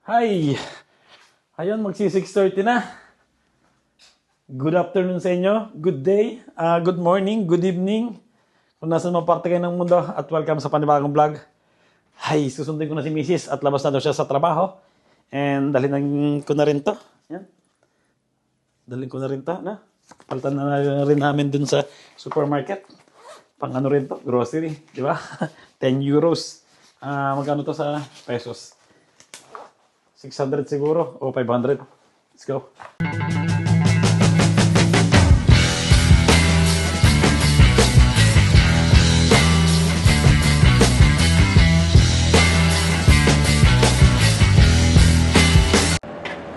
Hi! Ayun, magsi-6:30 na. Good afternoon sa inyo. Good day, good morning, good evening. Kung nasa mga parte kayo ng mundo at welcome sa panibagong vlog. Hi, susundin ko na si Mrs. at labas na daw siya sa trabaho. And dalhin ko na rin to. Yan. Dalhin ko na rin to. Na? Palitan na rin namin dun sa supermarket. Pang ano rin to, grocery. Di ba? 10 euros. Magkano to sa pesos? 600 siguro o 500. Let's go.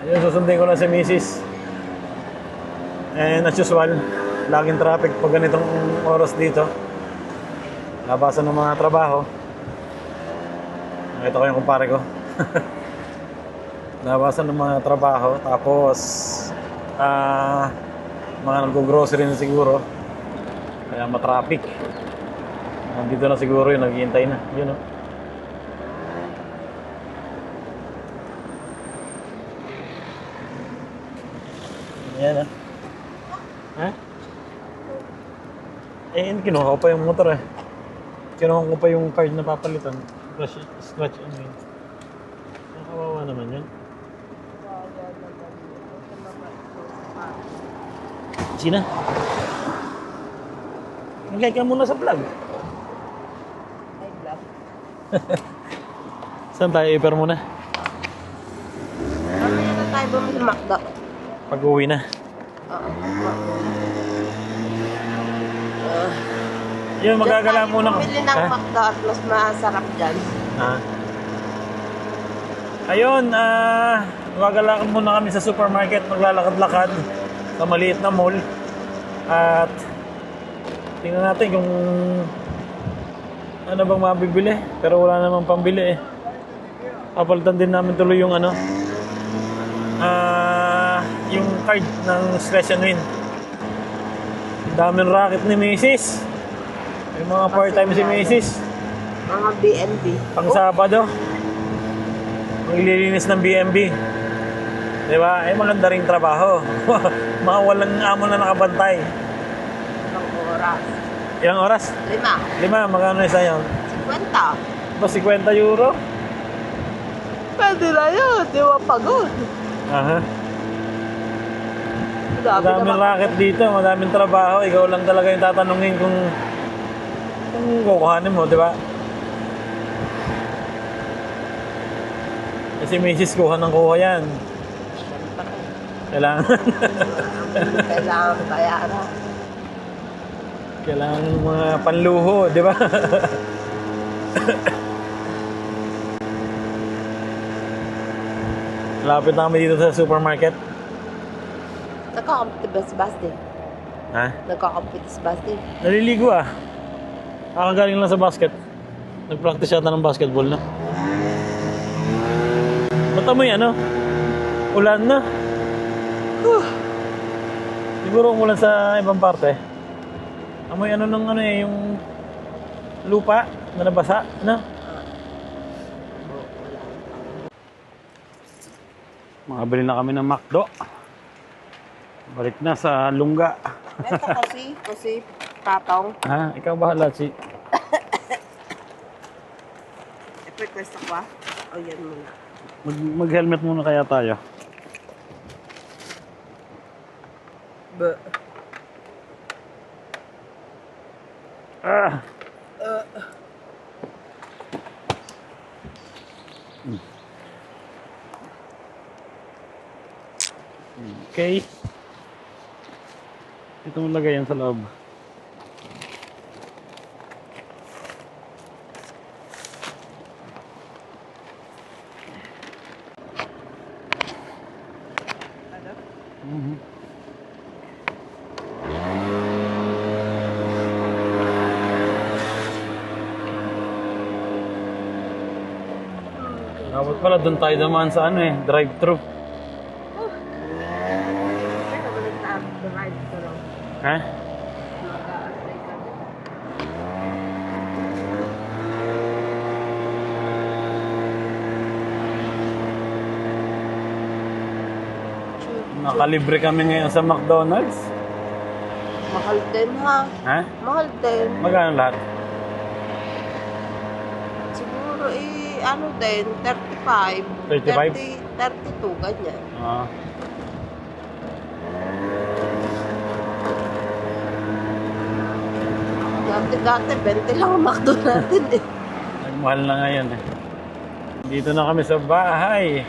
Ayun, susundin ko na si Mrs. And as usual, laging traffic pag ganitong oras dito. Labasan ng mga trabaho. Nakita ko yung kumpare ko. Nabawasan ng mga trabaho, tapos mga nag-grocery na siguro, kaya matraffic. Nandito na siguro yun, naghihintay na, yun o. Yan ha? Kinuha ko pa yung motor eh. Kinuha ko pa yung card na papalitan. Scratch ano yun. Kawawa naman yun. Sina? Mag-like ka muna sa vlog. Ay, vlog. Saan tayo? Iper muna. Mamaya na tayo bumili McDo. Pag-uwi na. Oo. Yun, magagala muna ko. Bumili ng McDo at mas masarap dyan. Ayun, magagala muna kami sa supermarket. Maglalakad-lakad sa maliit na mall. At tingnan natin kung ano bang mabibili. Pero wala namang pambili eh. Papalitan din namin tuloy yung ano, yung card ng Scratch and Win. Daming racket ni Mrs. Yung mga part-time si Mrs. Mga BNB. Pang Sabado, maglilinis ng BMB. Diba? Maganda ring trabaho. Mga walang amo na nakabantay. Ilang oras. Ilang oras? 5. 5. Magkano isa yun? 50. Ba 50 euro? Pwede na yun. Di ba pagod? Aha. Madaming naman. racket dito. Madaming trabaho. Ikaw lang talaga yung tatanungin kung kukuhanin mo, di ba? Kasi Mrs. kuha ng kuha yan. Kailangan. Kailangan bayaran. Kailangan mga panluho, di ba? Lapit namin dito sa supermarket. Nagkakampit ba si Basti? Ha? Nagkakampit si Basti? Naliligo ah. Kakagaling lang sa basket. Nag-practice yata ng basketball na. Ba't amoy ano? Ulan na. Siguro umulan sa ibang parte. Amoy ano ng ano eh, yung lupa na nabasa, ano? Makabili na kami ng McDo. Balik na sa Lungga. Ito kasi patong. Ha? Ikaw bahala, si. I-request ako ba? O yan muna. Mag-helmet muna kaya tayo. Ba. Okay. Ito mo lagay yan sa loob. Dapat pala doon tayo naman sa ano eh, drive-thru. Ha? Nakalibre kami ngayon sa McDonald's. Mahal din ha. Ha? Mahal din. Magkano lahat? Siguro ano din, 35. 35? 32, ganyan. Ah. Dati, 20 lang ang McDo natin eh. Nagmahal na ngayon eh. Dito na kami sa bahay.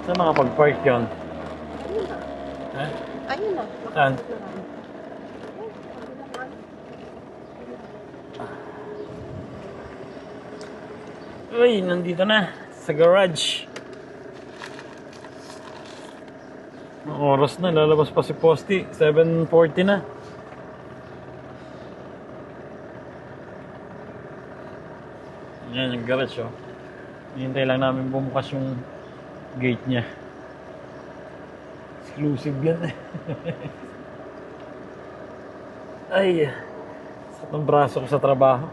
Saan makapag-park yun? Ayun na. Ha? Ayun na. Saan? Uy, nandito na. Sa garage. Ang oras na, lalabas pa si Posty. 7:40 na. Yan yung garage, oh. Hintay lang namin bumukas yung gate niya. Exclusive yan eh. Ay, sakit ng braso ko sa trabaho.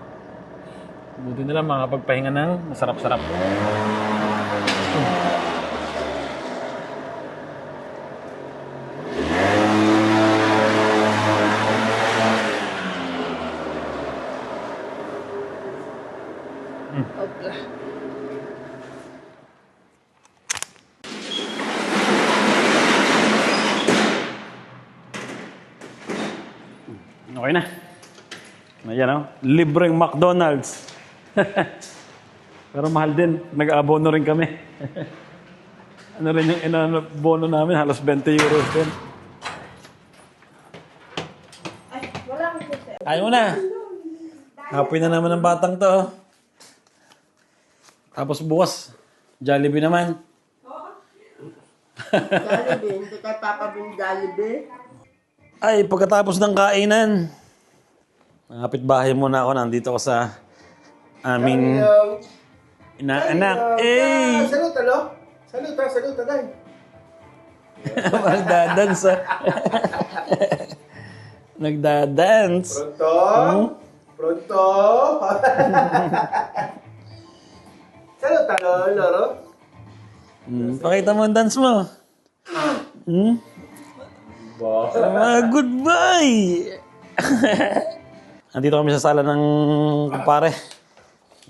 Buti na lang makapagpahinga ng masarap-sarap. Okay. Okay na. Ayan o, libreng McDonald's. Pero mahal din, nag-abono rin kami. Ano rin yung inabono namin, halos 20 euros din. Ay, wala akong kasi. Ayaw na. Happy na naman ang batang to. Oh. Tapos bukas, Jollibee naman. Jollibee, hindi kay Papa Bin Jollibee. Ay, pagkatapos ng kainan, nakapit bahay muna ako. Nandito ako sa aming inaanak. Eh! Saluta, no? Saluta, dahil. Nagdadance. Nagdadance. Pronto? Pronto? Saluta, no, Loro? Pakita mo ang dance mo. Goodbye! Nandito kami sa sala ng kumpare.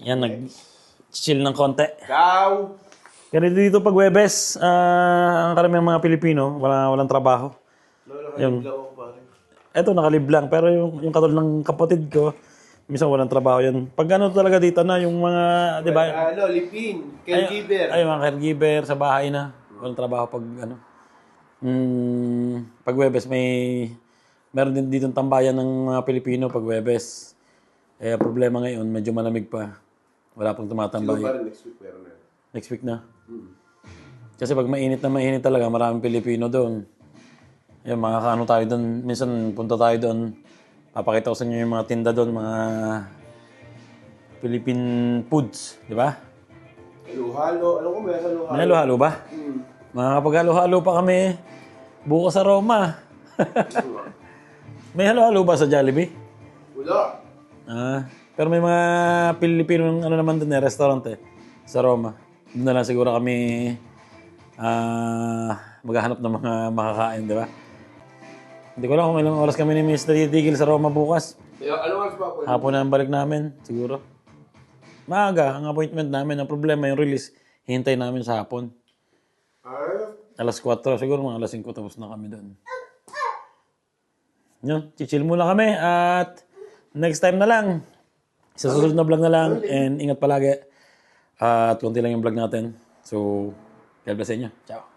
Yan, nag-chill ng konti. Ciao! Kaya dito pag Webes, ang karamihan mga Pilipino, walang trabaho. Yung, eto nakalib lang, pero yung katulad ng kapatid ko, minsan walang trabaho yan. Pag ano talaga dito na, yung mga, di ba? Lipin, caregiver. Ay, mga caregiver sa bahay na. Walang trabaho pag ano. Pag Webes, meron din dito tambayan ng mga Pilipino pag Webes. Eh, problema ngayon, medyo malamig pa. Wala pang tumatambay. Next week meron na. Next week na. Kasi pag mainit na mainit talaga, maraming Pilipino doon. Ayun, makakaano tayo doon. Minsan punta tayo doon. Papakita ko sa inyo yung mga tinda doon, mga Philippine foods, di ba? Halo-halo. Alam ko may halo-halo. May halo-halo ba? Makakapag-halo-halo pa kami bukas sa Roma. May halo-halo ba sa Jollibee? Wala. Pero may mga Pilipino ano naman doon restaurant sa Roma. Doon na lang siguro kami maghahanap ng mga makakain, di ba? Hindi ko alam kung ilang oras kami ni Mr. Titigil sa Roma bukas. Anong oras ba po? Hapon na ang balik namin, siguro. Maaga ang appointment namin. Ang problema yung release, hintay namin sa hapon. Alas 4, siguro mga alas 5 tapos na kami doon. Yun, chill muna kami at next time na lang. Sa susunod na vlog na lang and ingat palagi. At konti lang yung vlog natin. So, God bless sa inyo. Ciao.